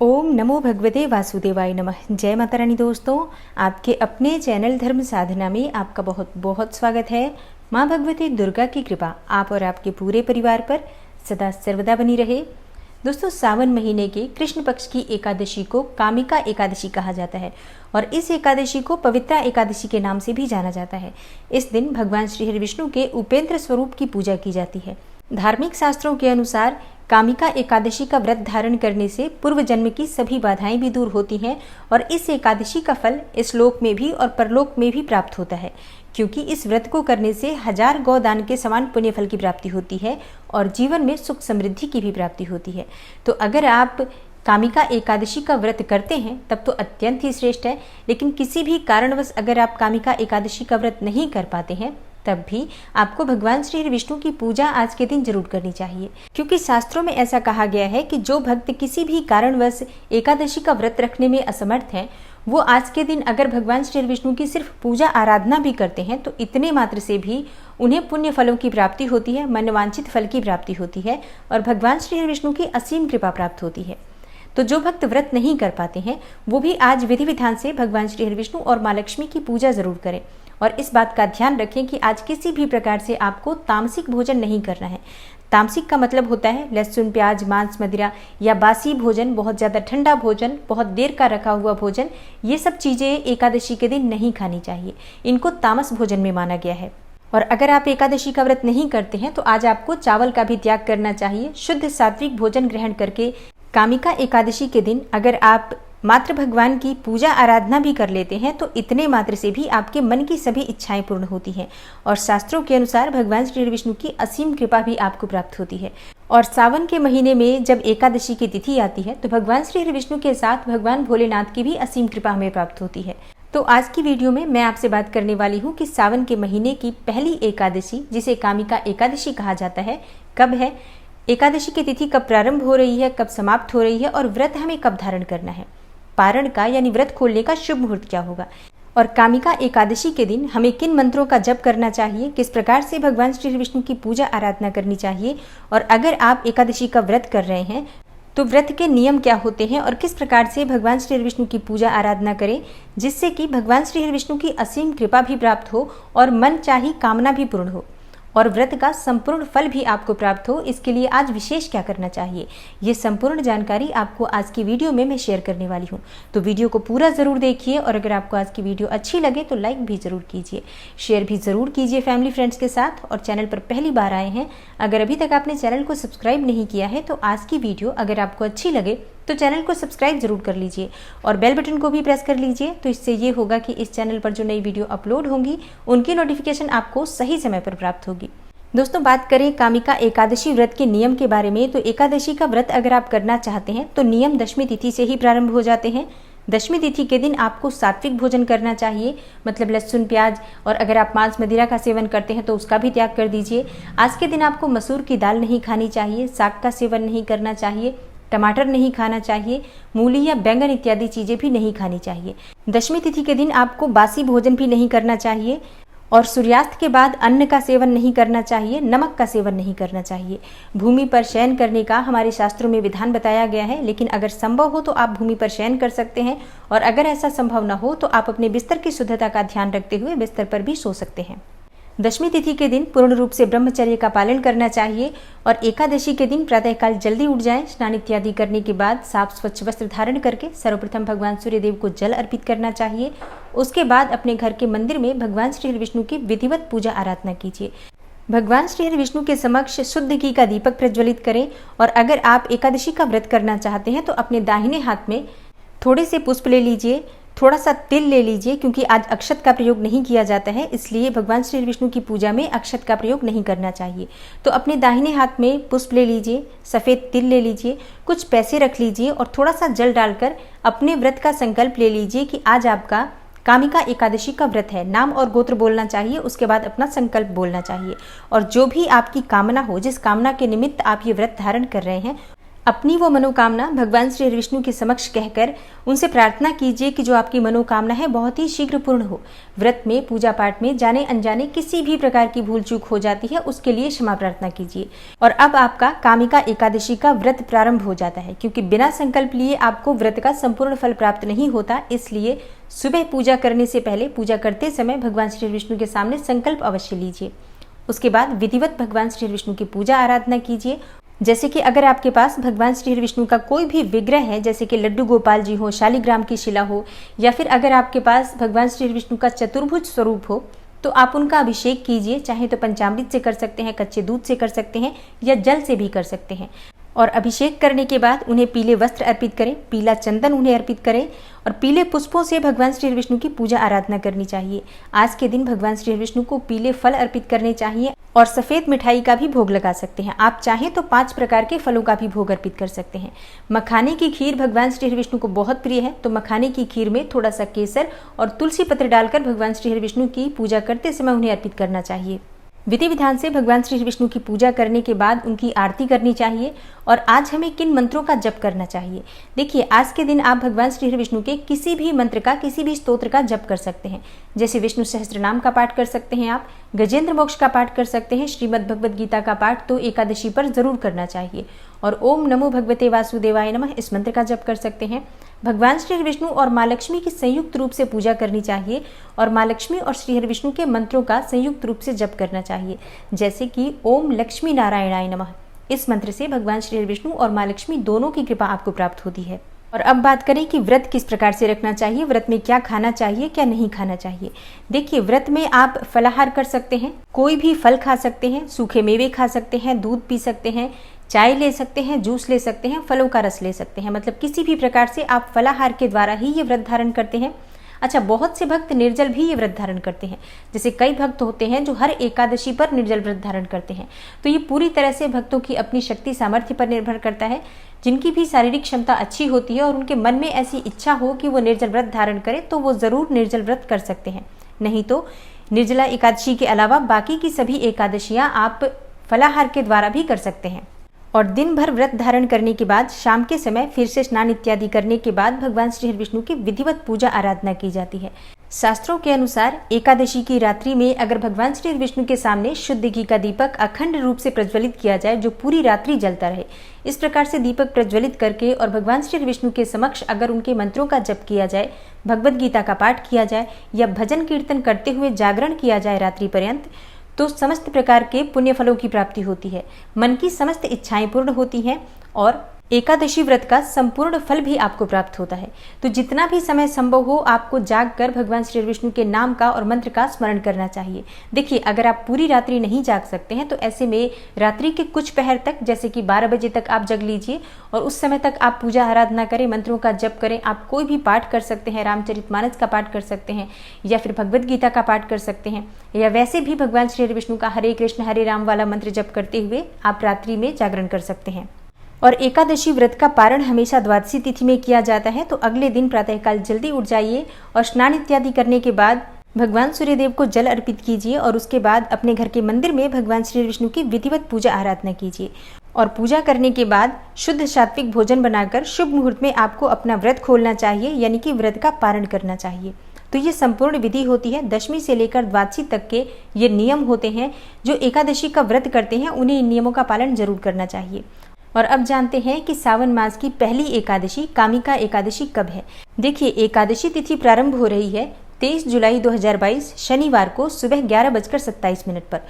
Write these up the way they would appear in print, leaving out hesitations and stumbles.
ओम नमो भगवते वासुदेवाय नमः। जय माता रानी। दोस्तों, आपके अपने चैनल धर्म साधना में आपका बहुत बहुत स्वागत है। माँ भगवती दुर्गा की कृपा आप और आपके पूरे परिवार पर सदा सर्वदा बनी रहे। दोस्तों, सावन महीने के कृष्ण पक्ष की एकादशी को कामिका एकादशी कहा जाता है और इस एकादशी को पवित्रा एकादशी के नाम से भी जाना जाता है। इस दिन भगवान श्री हरि विष्णु के उपेंद्र स्वरूप की पूजा की जाती है। धार्मिक शास्त्रों के अनुसार कामिका एकादशी का व्रत धारण करने से पूर्व जन्म की सभी बाधाएं भी दूर होती हैं और इस एकादशी का फल इस लोक में भी और परलोक में भी प्राप्त होता है, क्योंकि इस व्रत को करने से 1000 गौदान के समान पुण्य फल की प्राप्ति होती है और जीवन में सुख समृद्धि की भी प्राप्ति होती है। तो अगर आप कामिका एकादशी का व्रत करते हैं तब तो अत्यंत ही श्रेष्ठ है, लेकिन किसी भी कारणवश अगर आप कामिका एकादशी का व्रत नहीं कर पाते हैं तब भी आपको भगवान श्री विष्णु की पूजा आज के दिन जरूर करनी चाहिए, क्योंकि शास्त्रों में ऐसा कहा गया है कि जो भक्त किसी भी कारणवश एकादशी का व्रत रखने में असमर्थ हैं, वो आज के दिन अगर भगवान श्री विष्णु की सिर्फ पूजा आराधना भी करते हैं तो इतने मात्र से भी उन्हें पुण्य फलों की प्राप्ति होती है, मनवांछित फल की प्राप्ति होती है और भगवान श्री विष्णु की असीम कृपा प्राप्त होती है। तो जो भक्त व्रत नहीं कर पाते हैं वो भी आज विधि विधान से भगवान श्री हरि विष्णु और माँ लक्ष्मी की पूजा जरूर करें और इस बात का ध्यान रखें कि आज किसी भी प्रकार से आपको तामसिक भोजन नहीं करना है। तामसिक का मतलब होता है लहसुन, प्याज, मांस, मदिरा या बासी भोजन, बहुत ज़्यादा ठंडा भोजन, बहुत देर का रखा हुआ भोजन, ये सब चीज़ें एकादशी के दिन नहीं खानी चाहिए। इनको तामस भोजन में माना गया है। और अगर आप एकादशी का व्रत नहीं करते हैं तो आज आपको चावल का भी त्याग करना चाहिए। शुद्ध सात्विक भोजन ग्रहण करके कामिका एकादशी के दिन अगर आप मात्र भगवान की पूजा आराधना भी कर लेते हैं तो इतने मात्र से भी आपके मन की सभी इच्छाएं पूर्ण होती हैं और शास्त्रों के अनुसार भगवान श्री विष्णु की असीम कृपा भी आपको प्राप्त होती है। और सावन के महीने में जब एकादशी की तिथि आती है तो भगवान श्री विष्णु के साथ भगवान भोलेनाथ की भी असीम कृपा हमें प्राप्त होती है। तो आज की वीडियो में मैं आपसे बात करने वाली हूँ कि सावन के महीने की पहली एकादशी, जिसे कामिका एकादशी कहा जाता है, कब है, एकादशी की तिथि कब प्रारंभ हो रही है, कब समाप्त हो रही है और व्रत हमें कब धारण करना है, पारण का यानी व्रत खोलने का शुभ मुहूर्त क्या होगा और कामिका एकादशी के दिन हमें किन मंत्रों का जप करना चाहिए, किस प्रकार से भगवान श्री विष्णु की पूजा आराधना करनी चाहिए और अगर आप एकादशी का व्रत कर रहे हैं तो व्रत के नियम क्या होते हैं और किस प्रकार से भगवान श्री विष्णु की पूजा आराधना करें जिससे कि भगवान श्री विष्णु की असीम कृपा भी प्राप्त हो और मन चाही कामना भी पूर्ण हो और व्रत का संपूर्ण फल भी आपको प्राप्त हो। इसके लिए आज विशेष क्या करना चाहिए, ये संपूर्ण जानकारी आपको आज की वीडियो में मैं शेयर करने वाली हूँ। तो वीडियो को पूरा ज़रूर देखिए और अगर आपको आज की वीडियो अच्छी लगे तो लाइक भी ज़रूर कीजिए, शेयर भी ज़रूर कीजिए फैमिली फ्रेंड्स के साथ। और चैनल पर पहली बार आए हैं, अगर अभी तक आपने चैनल को सब्सक्राइब नहीं किया है तो आज की वीडियो अगर आपको अच्छी लगे तो चैनल को सब्सक्राइब जरूर कर लीजिए और बेल बटन को भी प्रेस कर लीजिए। तो इससे ये होगा कि इस चैनल पर जो नई वीडियो अपलोड होंगी उनकी नोटिफिकेशन आपको सही समय पर प्राप्त होगी। दोस्तों, बात करें कामिका एकादशी व्रत के नियम के बारे में तो एकादशी का व्रत अगर आप करना चाहते हैं तो नियम दशमी तिथि से ही प्रारंभ हो जाते हैं। दशमी तिथि के दिन आपको सात्विक भोजन करना चाहिए, मतलब लहसुन, प्याज, और अगर आप मांस मदिरा का सेवन करते हैं तो उसका भी त्याग कर दीजिए। आज के दिन आपको मसूर की दाल नहीं खानी चाहिए, साग का सेवन नहीं करना चाहिए, टमाटर नहीं खाना चाहिए, मूली या बैंगन इत्यादि चीज़ें भी नहीं खानी चाहिए। दशमी तिथि के दिन आपको बासी भोजन भी नहीं करना चाहिए और सूर्यास्त के बाद अन्न का सेवन नहीं करना चाहिए, नमक का सेवन नहीं करना चाहिए। भूमि पर शयन करने का हमारे शास्त्रों में विधान बताया गया है, लेकिन अगर संभव हो तो आप भूमि पर शयन कर सकते हैं और अगर ऐसा संभव न हो तो आप अपने बिस्तर की शुद्धता का ध्यान रखते हुए बिस्तर पर भी सो सकते हैं। दशमी तिथि के दिन पूर्ण रूप से ब्रह्मचर्य का पालन करना चाहिए और एकादशी के दिन प्रातःकाल जल्दी उठ जाएं। स्नान इत्यादि करने के बाद साफ स्वच्छ वस्त्र धारण करके सर्वप्रथम भगवान सूर्यदेव को जल अर्पित करना चाहिए। उसके बाद अपने घर के मंदिर में भगवान श्री हरि विष्णु की विधिवत पूजा आराधना कीजिए। भगवान श्री हरि विष्णु के समक्ष शुद्ध घी का दीपक प्रज्वलित करें और अगर आप एकादशी का व्रत करना चाहते हैं तो अपने दाहिने हाथ में थोड़े से पुष्प ले लीजिए, थोड़ा सा तिल ले लीजिए, क्योंकि आज अक्षत का प्रयोग नहीं किया जाता है, इसलिए भगवान श्री विष्णु की पूजा में अक्षत का प्रयोग नहीं करना चाहिए। तो अपने दाहिने हाथ में पुष्प ले लीजिए, सफ़ेद तिल ले लीजिए, कुछ पैसे रख लीजिए और थोड़ा सा जल डालकर अपने व्रत का संकल्प ले लीजिए कि आज आपका कामिका एकादशी का व्रत है। नाम और गोत्र बोलना चाहिए, उसके बाद अपना संकल्प बोलना चाहिए और जो भी आपकी कामना हो, जिस कामना के निमित्त आप ये व्रत धारण कर रहे हैं, अपनी वो मनोकामना भगवान श्री विष्णु के समक्ष कहकर उनसे प्रार्थना कीजिए कि जो आपकी मनोकामना है बहुत ही शीघ्र पूर्ण हो। व्रत में, पूजा पाठ में जाने अनजाने किसी भी प्रकार की भूल चूक हो जाती है, उसके लिए क्षमा प्रार्थना कीजिए। और अब आपका कामिका एकादशी का व्रत प्रारंभ हो जाता है, क्योंकि बिना संकल्प लिए आपको व्रत का संपूर्ण फल प्राप्त नहीं होता। इसलिए सुबह पूजा करने से पहले, पूजा करते समय भगवान श्री विष्णु के सामने संकल्प अवश्य लीजिए। उसके बाद विधिवत भगवान श्री विष्णु की पूजा आराधना कीजिए। जैसे कि अगर आपके पास भगवान श्री विष्णु का कोई भी विग्रह है, जैसे कि लड्डू गोपाल जी हो, शालिग्राम की शिला हो, या फिर अगर आपके पास भगवान श्री विष्णु का चतुर्भुज स्वरूप हो, तो आप उनका अभिषेक कीजिए। चाहे तो पंचामृत से कर सकते हैं, कच्चे दूध से कर सकते हैं, या जल से भी कर सकते हैं। और अभिषेक करने के बाद उन्हें पीले वस्त्र अर्पित करें, पीला चंदन उन्हें अर्पित करें और पीले पुष्पों से भगवान श्री विष्णु की पूजा आराधना करनी चाहिए। आज के दिन भगवान श्री विष्णु को पीले फल अर्पित करने चाहिए और सफेद मिठाई का भी भोग लगा सकते हैं। आप चाहें तो 5 प्रकार के फलों का भी भोग अर्पित कर सकते हैं। मखाने की खीर भगवान श्री विष्णु को बहुत प्रिय है, तो मखाने की खीर में थोड़ा सा केसर और तुलसी पत्र डालकर भगवान श्री विष्णु की पूजा करते समय उन्हें अर्पित करना चाहिए। विधि विधान से भगवान श्री विष्णु की पूजा करने के बाद उनकी आरती करनी चाहिए। और आज हमें किन मंत्रों का जप करना चाहिए? देखिए, आज के दिन आप भगवान श्री विष्णु के किसी भी मंत्र का, किसी भी स्तोत्र का जप कर सकते हैं। जैसे विष्णु सहस्त्रनाम का पाठ कर सकते हैं, आप गजेंद्र मोक्ष का पाठ कर सकते हैं, श्रीमद् भगवद गीता का पाठ तो एकादशी पर जरूर करना चाहिए। और ओम नमो भगवते वासुदेवाय नमः इस मंत्र का जप कर सकते हैं। भगवान श्री विष्णु और माँ लक्ष्मी की संयुक्त रूप से पूजा करनी चाहिए और माँ लक्ष्मी और श्री हरि विष्णु के मंत्रों का संयुक्त रूप से जप करना चाहिए। जैसे कि ओम लक्ष्मी नारायणाय नमः, इस मंत्र से भगवान श्री हरि विष्णु और माँ लक्ष्मी दोनों की कृपा आपको प्राप्त होती है। और अब बात करें कि व्रत किस प्रकार से रखना चाहिए, व्रत में क्या खाना चाहिए, क्या नहीं खाना चाहिए। देखिए, व्रत में आप फलाहार कर सकते हैं, कोई भी फल खा सकते हैं, सूखे मेवे खा सकते हैं, दूध पी सकते हैं, चाय ले सकते हैं, जूस ले सकते हैं, फलों का रस ले सकते हैं। मतलब किसी भी प्रकार से आप फलाहार के द्वारा ही ये व्रत धारण करते हैं। अच्छा, बहुत से भक्त निर्जल भी ये व्रत धारण करते हैं। जैसे कई भक्त होते हैं जो हर एकादशी पर निर्जल व्रत धारण करते हैं। तो ये पूरी तरह से भक्तों की अपनी शक्ति सामर्थ्य पर निर्भर करता है। जिनकी भी शारीरिक क्षमता अच्छी होती है और उनके मन में ऐसी इच्छा हो कि वो निर्जल व्रत धारण करें, तो वो जरूर निर्जल व्रत कर सकते हैं। नहीं तो निर्जला एकादशी के अलावा बाकी की सभी एकादशियां आप फलाहार के द्वारा भी कर सकते हैं। और दिन भर व्रत धारण करने के बाद शाम के समय फिर से स्नान इत्यादि करने के बाद भगवान श्री विष्णु की विधिवत पूजा आराधना की जाती है। शास्त्रों के अनुसार एकादशी की रात्रि में अगर भगवान श्री विष्णु के सामने शुद्ध घी का दीपक अखंड रूप से प्रज्वलित किया जाए, जो पूरी रात्रि जलता रहे, इस प्रकार से दीपक प्रज्वलित करके और भगवान श्री विष्णु के समक्ष अगर उनके मंत्रों का जप किया जाए, भगवद गीता का पाठ किया जाए या भजन कीर्तन करते हुए जागरण किया जाए रात्रि पर्यंत, तो समस्त प्रकार के पुण्य फलों की प्राप्ति होती है, मन की समस्त इच्छाएं पूर्ण होती हैं और एकादशी व्रत का संपूर्ण फल भी आपको प्राप्त होता है। तो जितना भी समय संभव हो आपको जागकर भगवान श्री विष्णु के नाम का और मंत्र का स्मरण करना चाहिए। देखिए, अगर आप पूरी रात्रि नहीं जाग सकते हैं तो ऐसे में रात्रि के कुछ पहर तक, जैसे कि 12 बजे तक आप जग लीजिए और उस समय तक आप पूजा आराधना करें, मंत्रों का जप करें। आप कोई भी पाठ कर सकते हैं, रामचरितमानस का पाठ कर सकते हैं या फिर भगवद गीता का पाठ कर सकते हैं, या वैसे भी भगवान श्री विष्णु का हरे कृष्ण हरे राम वाला मंत्र जप करते हुए आप रात्रि में जागरण कर सकते हैं। और एकादशी व्रत का पारण हमेशा द्वादशी तिथि में किया जाता है। तो अगले दिन प्रातःकाल जल्दी उठ जाइए और स्नान इत्यादि करने के बाद भगवान सूर्यदेव को जल अर्पित कीजिए और उसके बाद अपने घर के मंदिर में भगवान श्री विष्णु की विधिवत पूजा आराधना कीजिए। और पूजा करने के बाद शुद्ध सात्विक भोजन बनाकर शुभ मुहूर्त में आपको अपना व्रत खोलना चाहिए, यानी कि व्रत का पारण करना चाहिए। तो ये संपूर्ण विधि होती है। दशमी से लेकर द्वादशी तक के ये नियम होते हैं। जो एकादशी का व्रत करते हैं उन्हें इन नियमों का पालन जरूर करना चाहिए। और अब जानते हैं कि सावन मास की पहली एकादशी कामिका एकादशी कब है। देखिए, एकादशी तिथि प्रारंभ हो रही है 23 जुलाई 2022 शनिवार को सुबह 11:27 पर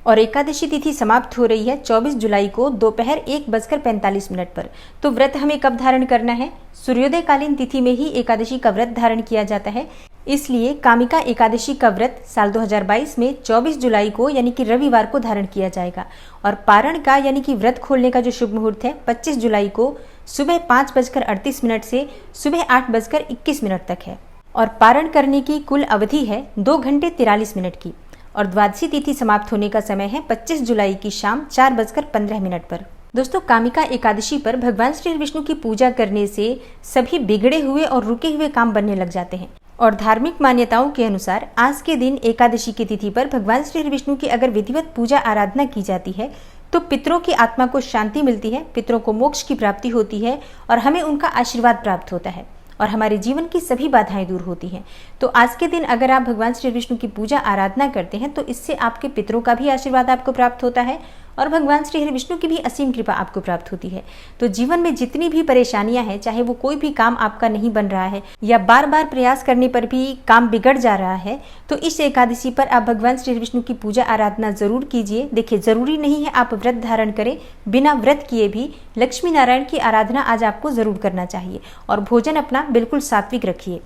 और एकादशी तिथि समाप्त हो रही है 24 जुलाई को दोपहर 1:45 पर। तो व्रत हमें कब धारण करना है? सूर्योदय कालीन तिथि में ही एकादशी का व्रत धारण किया जाता है। इसलिए कामिका एकादशी का व्रत साल 2022 में 24 जुलाई को यानी कि रविवार को धारण किया जाएगा। और पारण का यानी कि व्रत खोलने का जो शुभ मुहूर्त है 25 जुलाई को सुबह 5:38 से सुबह 8:21 तक है। और पारण करने की कुल अवधि है 2 घंटे 43 मिनट की। और द्वादशी तिथि समाप्त होने का समय है 25 जुलाई की शाम 4:15 पर। दोस्तों, कामिका एकादशी पर भगवान श्री विष्णु की पूजा करने से सभी बिगड़े हुए और रुके हुए काम बनने लग जाते हैं। और धार्मिक मान्यताओं के अनुसार आज के दिन एकादशी की तिथि पर भगवान श्री विष्णु की अगर विधिवत पूजा आराधना की जाती है तो पितरों की आत्मा को शांति मिलती है, पितरों को मोक्ष की प्राप्ति होती है और हमें उनका आशीर्वाद प्राप्त होता है और हमारे जीवन की सभी बाधाएं दूर होती हैं। तो आज के दिन अगर आप भगवान श्री विष्णु की पूजा आराधना करते हैं तो इससे आपके पितरों का भी आशीर्वाद आपको प्राप्त होता है और भगवान श्री हरि विष्णु की भी असीम कृपा आपको प्राप्त होती है। तो जीवन में जितनी भी परेशानियां हैं, चाहे वो कोई भी काम आपका नहीं बन रहा है या बार बार प्रयास करने पर भी काम बिगड़ जा रहा है, तो इस एकादशी पर आप भगवान श्री विष्णु की पूजा आराधना जरूर कीजिए। देखिए, जरूरी नहीं है आप व्रत धारण करें, बिना व्रत किए भी लक्ष्मी नारायण की आराधना आज आपको जरूर करना चाहिए और भोजन अपना बिल्कुल सात्विक रखिए।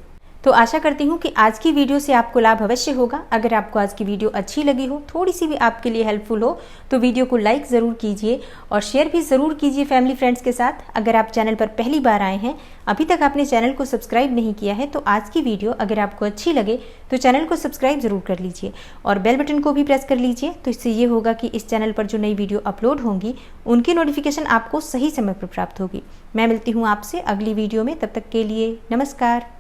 तो आशा करती हूँ कि आज की वीडियो से आपको लाभ अवश्य होगा। अगर आपको आज की वीडियो अच्छी लगी हो, थोड़ी सी भी आपके लिए हेल्पफुल हो, तो वीडियो को लाइक ज़रूर कीजिए और शेयर भी ज़रूर कीजिए फैमिली फ्रेंड्स के साथ। अगर आप चैनल पर पहली बार आए हैं, अभी तक आपने चैनल को सब्सक्राइब नहीं किया है, तो आज की वीडियो अगर आपको अच्छी लगे तो चैनल को सब्सक्राइब ज़रूर कर लीजिए और बेल बटन को भी प्रेस कर लीजिए। तो इससे ये होगा कि इस चैनल पर जो नई वीडियो अपलोड होंगी उनकी नोटिफिकेशन आपको सही समय पर प्राप्त होगी। मैं मिलती हूँ आपसे अगली वीडियो में, तब तक के लिए नमस्कार।